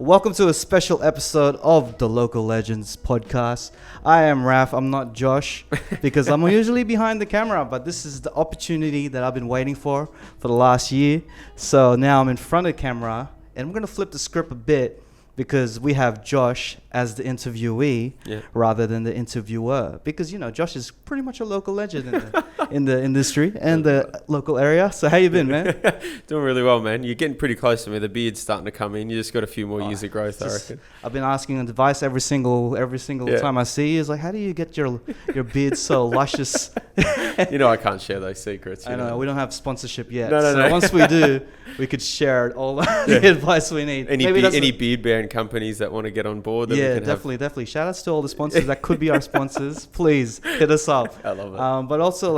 Welcome to a special episode of the Local Legends podcast. I am Raf. I'm not Josh because I'm usually behind the camera, but this is the opportunity that I've been waiting for the last year. So now I'm in front of the camera, and I'm going to flip the script a bit because we have Josh as the interviewee rather than the interviewer. Because, you know, Josh is pretty much a local legend in the industry and the local area. So how you been, man? Doing really well, man. You're getting pretty close to me. The beard's starting to come in. You just got a few more years of growth, I reckon. I've been asking advice every single time I see you. It's like, how do you get your beard so luscious? You know I can't share those secrets. I know. We don't have sponsorship yet. No. Once we do, we could share all the advice we need. Any beard bearing companies that want to get on board? Definitely. Shout outs to all the sponsors that could be our sponsors. Please hit us up. I love it. But also,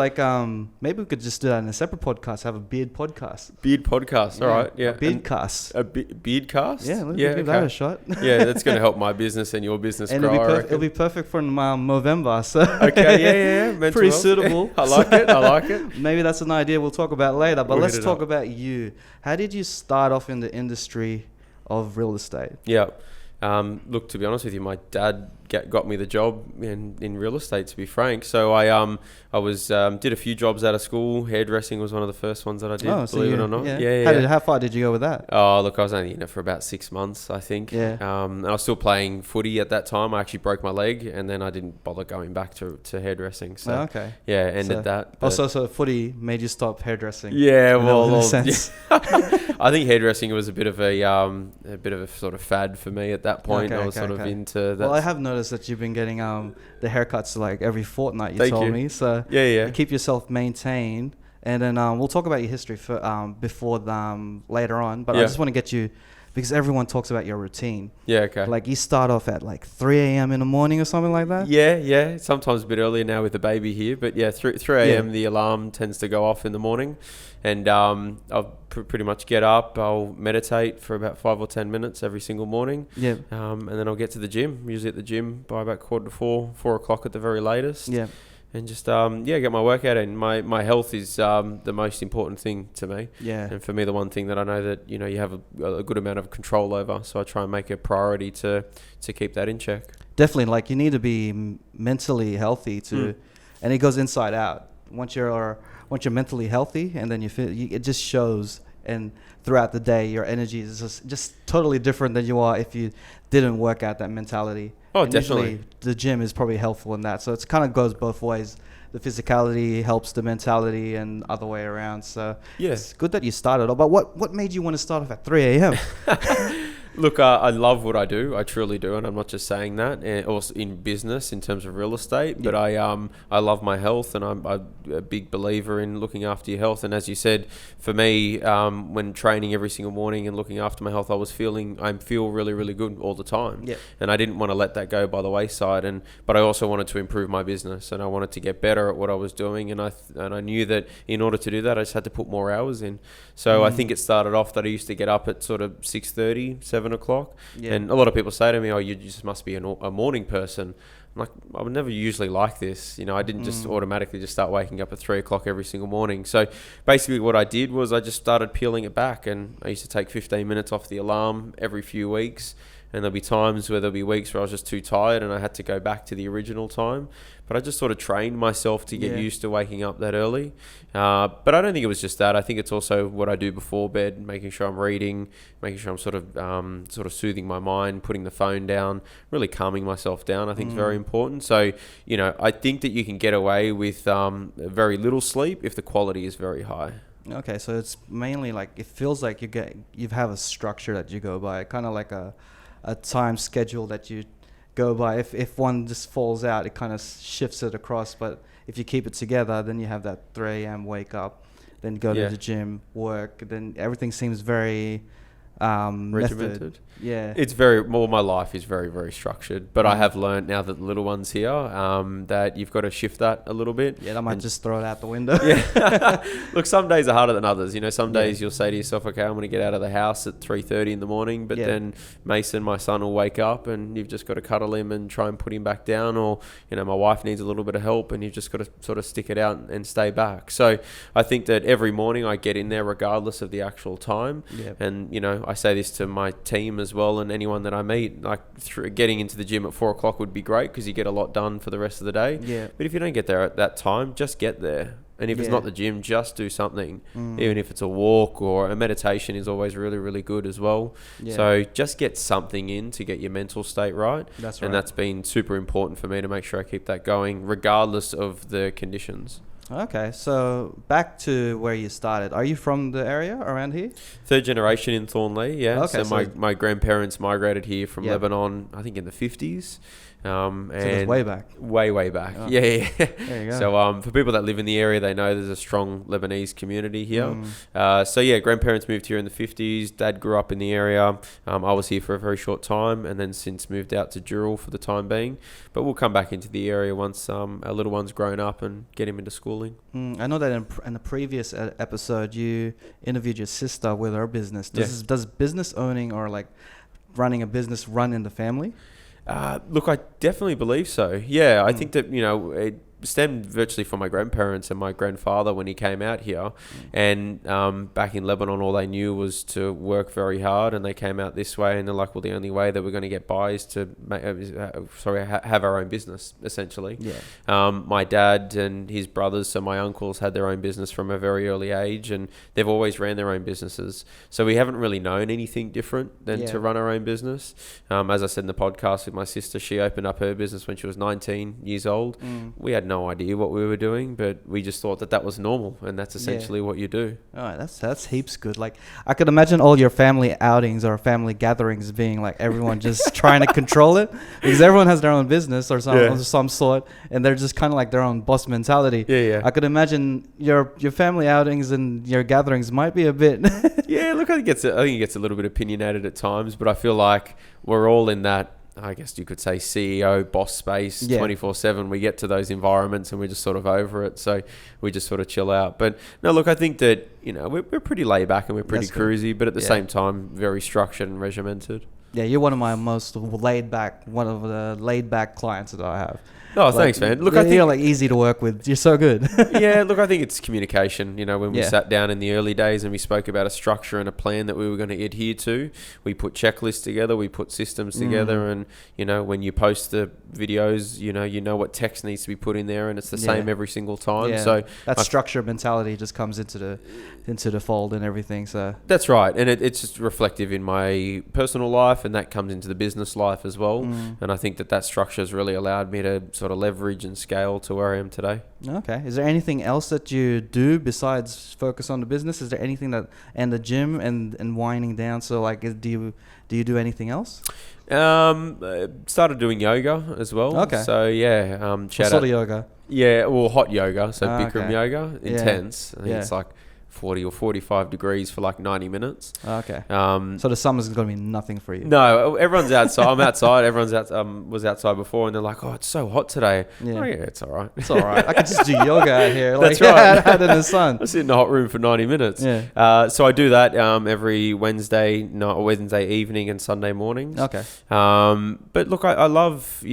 maybe we could just do that in a separate podcast. Have a beard podcast. Beard podcast. All right. Yeah. A beardcast. A beardcast. Yeah. Let's give that a shot. Yeah, that's going to help my business and your business and grow. It'll be perfect for November. So okay. Yeah. Pretty suitable. I like it. Maybe that's an idea we'll talk about later. But let's talk about you. How did you start off in the industry of real estate? Yeah. Look, to be honest with you, my dad got me the job in real estate, to be frank. So I did a few jobs out of school. Hairdressing was one of the first ones that I did, believe it or not. Yeah. How far did you go with that? Oh, look, I was only in it for about 6 months, I think. Yeah. And I was still playing footy at that time. I actually broke my leg, and then I didn't bother going back to hairdressing. So ended that. So footy made you stop hairdressing. Yeah, in a sense. I think hairdressing was a bit of a sort of fad for me at that point. I was into that. Well, I have noticed that you've been getting the haircuts like every fortnight. You told me. So you keep yourself maintained, and then we'll talk about your history before later on. But I just want to get you, because everyone talks about your routine. Yeah, okay. Like you start off at like 3 a.m. in the morning or something like that? Yeah. Sometimes a bit earlier now with the baby here. But yeah, 3 a.m. the alarm tends to go off in the morning. And I'll pretty much get up. I'll meditate for about 5 or 10 minutes every single morning. Yeah. And then I'll get to the gym. I'm usually at the gym by about 3:45, 4 o'clock at the very latest. Yeah. And just get my workout in. My health is the most important thing to me. Yeah. And for me, the one thing that I know that you have a good amount of control over. So I try and make it a priority to keep that in check. Definitely, like you need to be mentally healthy and it goes inside out. Once you're mentally healthy, and then it just shows. And throughout the day, your energy is just totally different than you are if you didn't work out that mentality. Oh, and definitely. Usually the gym is probably helpful in that. So it's kind of goes both ways. The physicality helps the mentality and other way around. So it's good that you started off. But what made you want to start off at 3 a.m.? Look, I love what I do. I truly do, and I'm not just saying that. And also in business, in terms of real estate, but I love my health, and I'm a big believer in looking after your health. And as you said, for me, when training every single morning and looking after my health, I feel really, really good all the time. Yeah. And I didn't want to let that go by the wayside. But I also wanted to improve my business, and I wanted to get better at what I was doing. And I knew that in order to do that, I just had to put more hours in. So I think it started off that I used to get up at sort of 6:30, 7 o'clock. Yeah. And a lot of people say to me, oh, you just must be a morning person. I'm like, I would never usually like this. I didn't just automatically just start waking up at 3 o'clock every single morning. So basically what I did was I just started peeling it back, and I used to take 15 minutes off the alarm every few weeks. And there'll be times where there'll be weeks where I was just too tired and I had to go back to the original time. But I just sort of trained myself to get used to waking up that early. But I don't think it was just that. I think it's also what I do before bed, making sure I'm reading, making sure I'm sort of soothing my mind, putting the phone down, really calming myself down. I think is very important. So, I think that you can get away with very little sleep if the quality is very high. Okay, so it's mainly like it feels like you have a structure that you go by, kind of like a time schedule that you go by. If one just falls out, it kind of shifts it across. But if you keep it together, then you have that 3 a.m. wake up, then go to the gym, work. Then everything seems very regimented. Yeah, it's my life is very, very structured, but I have learned now that the little one's here that you've got to shift that a little bit. I might just throw it out the window. Look, some days are harder than others. Some days you'll say to yourself, okay, I'm going to get out of the house at 3:30 in the morning, but then Mason, my son, will wake up and you've just got to cuddle him and try and put him back down, or my wife needs a little bit of help and you've just got to sort of stick it out and stay back. So I think that every morning I get in there regardless of the actual time, and I say this to my team as well, and anyone that I meet, like getting into the gym at 4 o'clock would be great because you get a lot done for the rest of the day. Yeah. But if you don't get there at that time, just get there. And if it's not the gym, just do something. Even if it's a walk or a meditation is always really, really good as well. Yeah. So just get something in to get your mental state right. That's right. And that's been super important for me to make sure I keep that going regardless of the conditions. Okay, so back to where you started. Are you from the area around here? Third generation in Thornley, yeah. Okay, so my grandparents migrated here from Yep. Lebanon, I think in the 50s. So And that's way back. way back. Oh. Yeah. There you go. So for people that live in the area, they know there's a strong Lebanese community here. So yeah, grandparents moved here in the 50s. Dad grew up in the area. I was here for a very short time and then since moved out to Dural for the time being. But we'll come back into the area once our little one's grown up and get him into schooling. I know that in the previous episode, you interviewed your sister with her business. Does business owning or like running a business run in the family? Look, I definitely believe so. Yeah, I think that, it stemmed virtually from my grandparents and my grandfather when he came out here. And back in Lebanon, all they knew was to work very hard. And they came out this way and they're like, well, the only way that we're going to get by is to have our own business, essentially. Yeah. My dad and his brothers, so my uncles, had their own business from a very early age. And they've always ran their own businesses. So we haven't really known anything different than to run our own business. As I said in the podcast with my sister, she opened up her business when she was 19 years old. We had no idea what we were doing, but we just thought that was normal, and that's essentially what you do. Oh, that's heaps good. Like, I could imagine all your family outings or family gatherings being like everyone just trying to control it, because everyone has their own business or some sort, and they're just kind of like their own boss mentality. Yeah. I could imagine your family outings and your gatherings might be a bit. Yeah, look, I think it gets a little bit opinionated at times, but I feel like we're all in that, I guess you could say, CEO boss space 24/7. We get to those environments and we're just sort of over it. So we just sort of chill out. But no, look, I think that, we're pretty laid back and we're pretty cruisy, but at the same time, very structured and regimented. Yeah, you're one of my most laid back clients that I have. Oh, thanks, man. Look, I think you're like easy to work with. You're so good. Yeah, look, I think it's communication. When we sat down in the early days and we spoke about a structure and a plan that we were going to adhere to, we put checklists together, we put systems together, and when you post the videos, you know what text needs to be put in there, and it's the same every single time. Yeah. So that structure mentality just comes into the fold and everything. So that's right, and it's just reflective in my personal life, and that comes into the business life as well. And I think that structure has really allowed me to sort of leverage and scale to where I am today. Okay. Is there anything else that you do besides focus on the business? Is there anything and the gym and winding down? So like, do you do anything else? Started doing yoga as well. Okay. So yeah, what sort of yoga? Yeah, well, hot yoga. So Bikram okay. yoga, intense. I think it's like 40 or 45 degrees for like 90 minutes. Okay. So the summer's going to be nothing for you. No, everyone's outside. I'm outside. Everyone's was outside before, and they're like, "Oh, it's so hot today." Yeah. Oh, yeah, it's all right. It's all right. I can just do yoga out here. Like, That's right. out in the sun. I sit in the hot room for 90 minutes. Yeah. So I do that every Wednesday evening and Sunday mornings. Okay. But look, I love,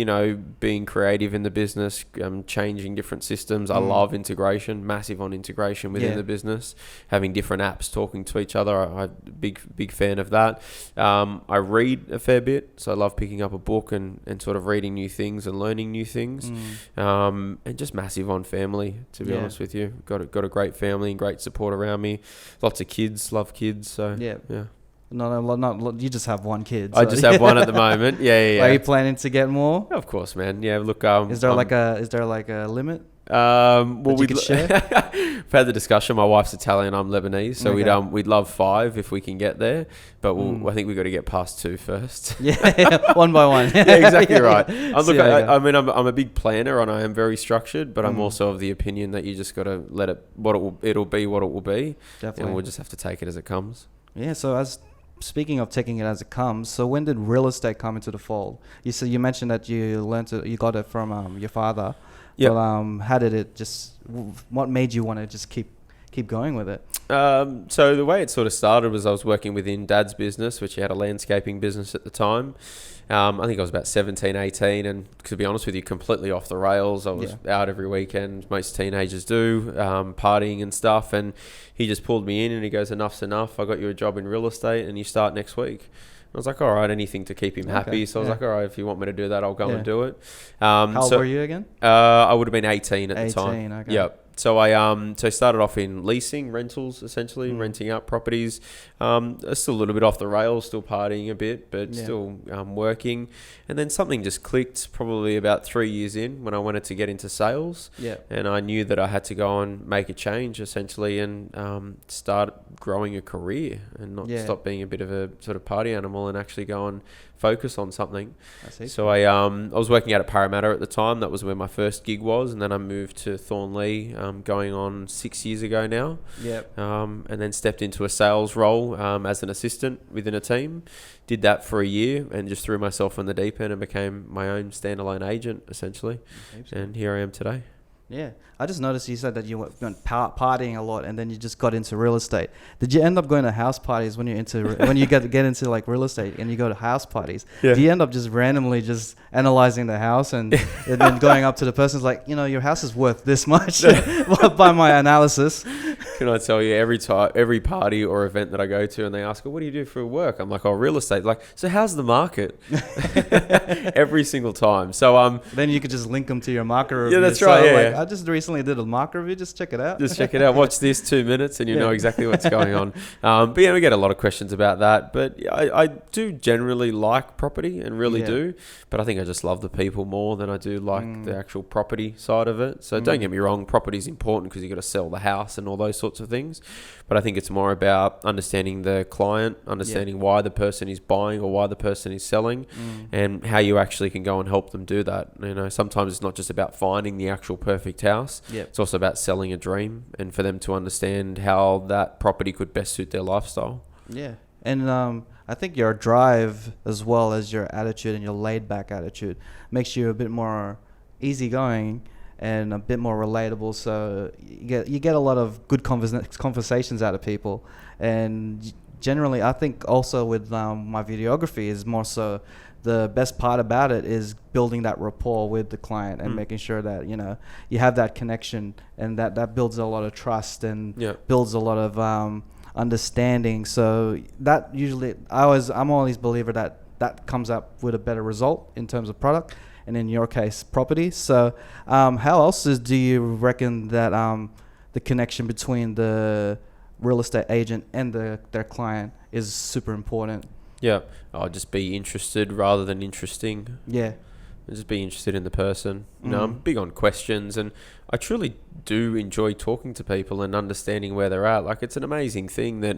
being creative in the business, changing different systems. I love integration, massive on integration within the business. Having different apps talking to each other. I'm a big fan of that. I read a fair bit, so I love picking up a book and sort of reading new things and learning new things. And just massive on family, to be honest with you. Got a great family and great support around me. Lots of kids, love kids. So yeah. No, you just have one kid. So. I just have one at the moment. Yeah. Are you planning to get more? Of course, man. Yeah, look. Is there like a limit? Well, we've had the discussion. My wife's Italian, I'm Lebanese, so we'd love 5 if we can get there, but I think we've got to get past 2 first. Yeah, one by one. Yeah, exactly right. I'm a big planner and I am very structured, but I'm also of the opinion that you just got to let it it'll be what it will be. Definitely. And we'll just have to take it as it comes. Yeah. So speaking of taking it as it comes, so when did real estate come into the fold? You mentioned that you got it from your father. Yeah. Well, how did it what made you want to just keep keep going with it? So the way it sort of started was I was working within Dad's business, which he had a landscaping business at the time. I think I was about 17, 18, and to be honest with you, completely off the rails. I was out every weekend, most teenagers do, partying and stuff. And he just pulled me in and he goes, enough's enough. I got you a job in real estate and you start next week. I was like, all right, anything to keep him happy. So I was like, all right, if you want me to do that, I'll go and do it. How old were you again? I would have been 18 at the time. 18, okay. Yep. So I started off in leasing, rentals, essentially, renting out properties. Still a little bit off the rails, still partying a bit, but still working. And then something just clicked probably about 3 years in when I wanted to get into sales. Yeah. And I knew that I had to go and make a change, essentially, and start growing a career and not stop being a bit of a sort of party animal and actually go and focus on something. So I was working out at Parramatta at the time. That was where my first gig was, and then I moved to Thornley going on 6 years ago now. Yep. And then stepped into a sales role as an assistant within a team. Did that for a year and just threw myself in the deep end and became my own standalone agent, essentially. And here I am today. Yeah. I just noticed you said that you went partying a lot and then you just got into real estate. Did you end up going to house parties when you're into when you get into like real estate and you go to house parties? Yeah. Do you end up just randomly just analyzing the house and then going up to the person's like, your house is worth this much by my analysis? Can I tell you, every party or event that I go to and they ask, what do you do for work? I'm like, real estate. Like, so how's the market? Every single time. So then you could just link them to your market review. Yeah, that's right. So, like, I just recently did a market review. Just check it out. Just check it out. Watch this 2 minutes and you know exactly what's going on. But yeah, we get a lot of questions about that. But I do generally like property and really do. But I think I just love the people more than I do like the actual property side of it. So don't get me wrong, property is important because you got to sell the house and all those sorts of things. But I think it's more about understanding the client, understanding why the person is buying or why the person is selling, and how you actually can go and help them do that. Sometimes it's not just about finding the actual perfect house. It's also about selling a dream and for them to understand how that property could best suit their lifestyle. Yeah. And I think your drive as well as your attitude and your laid back attitude makes you a bit more easygoing and a bit more relatable. So you get a lot of good conversations out of people. And generally, I think also with my videography is more so the best part about it is building that rapport with the client and making sure that you have that connection, and that builds a lot of trust and builds a lot of understanding. So that usually I'm always a believer that comes up with a better result in terms of product, and in your case property. So how else do you reckon that the connection between the real estate agent and their client is super important? Yeah, I'll just be interested rather than interesting. Yeah. Just be interested in the person. I'm big on questions, and I truly do enjoy talking to people and understanding where they're at. Like, it's an amazing thing that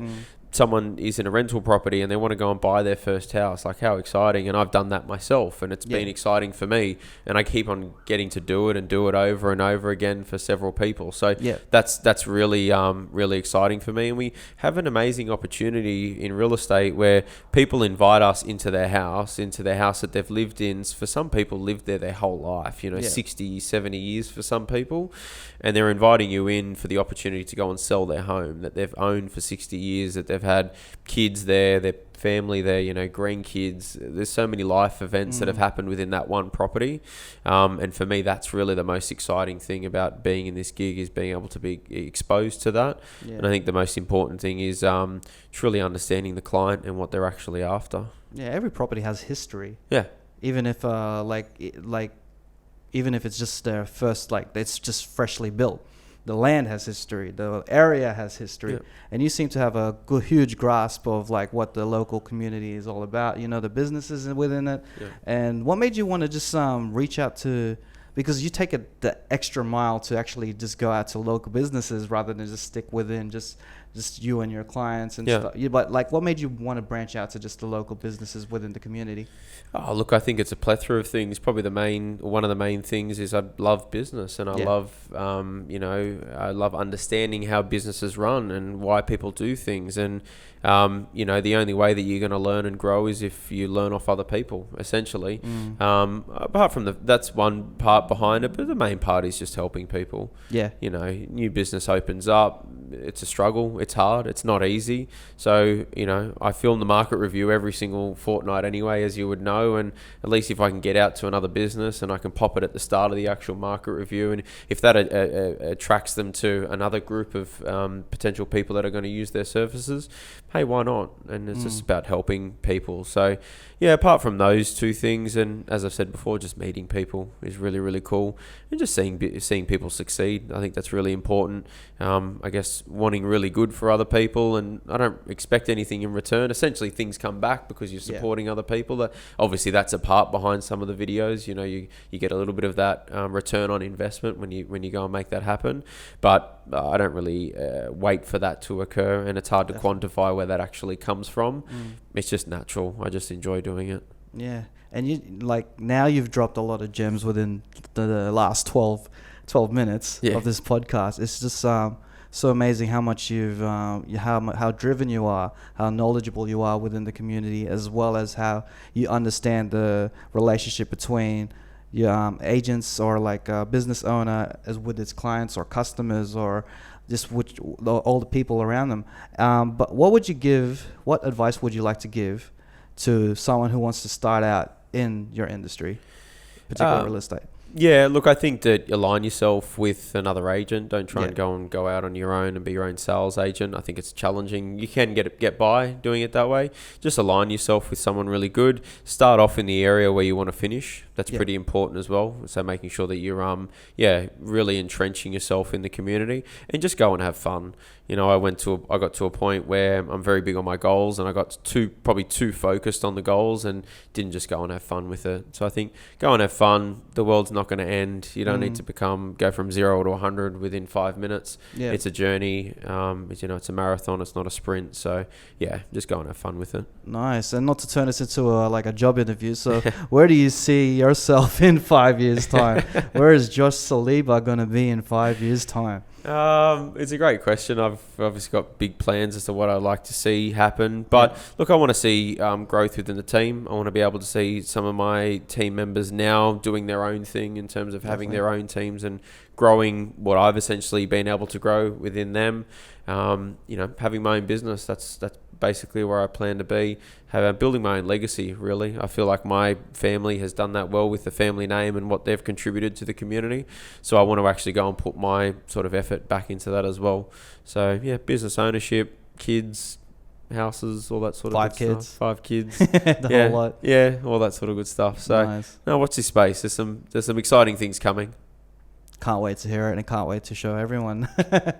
someone is in a rental property and they want to go and buy their first house. Like, how exciting. And I've done that myself, and it's been exciting for me, and I keep on getting to do it and do it over and over again for several people. So that's really really exciting for me. And we have an amazing opportunity in real estate where people invite us into their house that they've lived in. For some people, lived there their whole life, 60, 70 years for some people, and they're inviting you in for the opportunity to go and sell their home that they've owned for 60 years, that they've had kids there, their family there, grandkids. There's so many life events that have happened within that one property. And for me, that's really the most exciting thing about being in this gig, is being able to be exposed to that. Yeah. And I think the most important thing is truly understanding the client and what they're actually after. Yeah, every property has history. Yeah. Even if even if it's just their first, it's just freshly built. The land has history. The area has history. And you seem to have a huge grasp of what the local community is all about. The businesses within it. Yeah. And what made you want to just reach out to, because you take the extra mile to actually just go out to local businesses rather than just stick within just just you and your clients and Yeah. stuff. But like, what made you want to branch out to just the local businesses within the community? Oh, look, I think it's a plethora of things. Probably one of the main things is I love business, and I love, I love understanding how businesses run and why people do things. And, the only way that you're going to learn and grow is if you learn off other people, essentially. Apart from that's one part behind it, but the main part is just helping people. Yeah. New business opens up. It's a struggle. It's hard. It's not easy. So, I film the market review every single fortnight anyway, as you would know. And at least if I can get out to another business and I can pop it at the start of the actual market review, and if that attracts them to another group of potential people that are going to use their services, hey, why not? And it's just about helping people. So, yeah, apart from those two things, and as I've said before, just meeting people is really, really cool. And just seeing people succeed, I think that's really important. I guess wanting really good for other people, and I don't expect anything in return. Essentially, things come back because you're supporting other people. That obviously that's a part behind some of the videos. You get a little bit of that return on investment when you go and make that happen. But I don't really wait for that to occur, and it's hard to quantify where that actually comes from. It's just natural. I just enjoy doing it. Yeah. And now you've dropped a lot of gems within the last 12 minutes of this podcast. It's just so amazing how much how driven you are, how knowledgeable you are within the community, as well as how you understand the relationship between your agents or like a business owner as with its clients or customers, or just all the people around them. But what advice would you like to give to someone who wants to start out in your industry, particularly real estate? Yeah, look, I think that align yourself with another agent. Don't try and go out on your own and be your own sales agent. I think it's challenging. You can get by doing it that way. Just align yourself with someone really good. Start off in the area where you want to finish. That's pretty important as well. So making sure that you're really entrenching yourself in the community, and just go and have fun. I got to a point where I'm very big on my goals, and I got probably too focused on the goals and didn't just go and have fun with it. So I think go and have fun. The world's not going to end. You don't need to go from 0 to 100 within 5 minutes. Yeah. It's a journey. It's a marathon. It's not a sprint. So yeah, just go and have fun with it. Nice. And not to turn this into a job interview. So where do you see yourself in 5 years' time? Where is Josh Saliba going to be in 5 years' time? It's a great question. I've obviously got big plans as to what I'd like to see happen. But look, I want to see growth within the team. I want to be able to see some of my team members now doing their own thing in terms of having their own teams and growing what I've essentially been able to grow within them. Having my own business, that's basically where I plan to be. Building my own legacy, really. I feel like my family has done that well with the family name and what they've contributed to the community. So I want to actually go and put my sort of effort back into that as well. So yeah, business ownership, kids, houses, all that sort of good stuff. 5 kids. The whole lot. Yeah, all that sort of good stuff. So nice. Now watch this space. There's some exciting things coming. Can't wait to hear it, and can't wait to show everyone.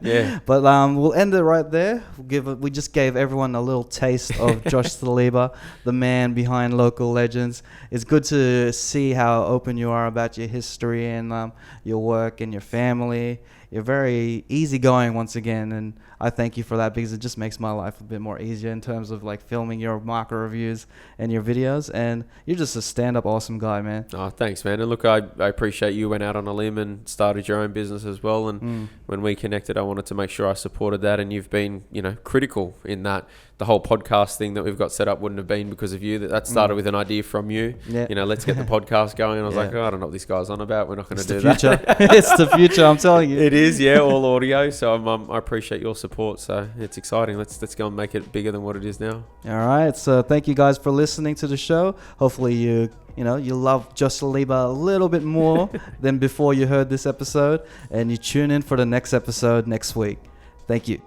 Yeah. But we'll end it right there. We just gave everyone a little taste of Josh Saliba, the man behind Local Legends. It's good to see how open you are about your history and your work and your family. You're very easygoing once again, and I thank you for that, because it just makes my life a bit more easier in terms of filming your market reviews and your videos. And you're just a stand-up awesome guy, man. Oh, thanks, man. And look, I appreciate you went out on a limb and started your own business as well. And when we connected, I wanted to make sure I supported that. And you've been, critical in that. The whole podcast thing that we've got set up wouldn't have been because of you. That started with an idea from you. Yeah. Let's get the podcast going. And I was like, I don't know what this guy's on about. We're not going to do that. It's the future, I'm telling you. It is, yeah, all audio. So I appreciate your support. So it's exciting. Let's go and make it bigger than what it is now. All right. So thank you guys for listening to the show. Hopefully you love Josh Saliba a little bit more than before you heard this episode. And you tune in for the next episode next week. Thank you.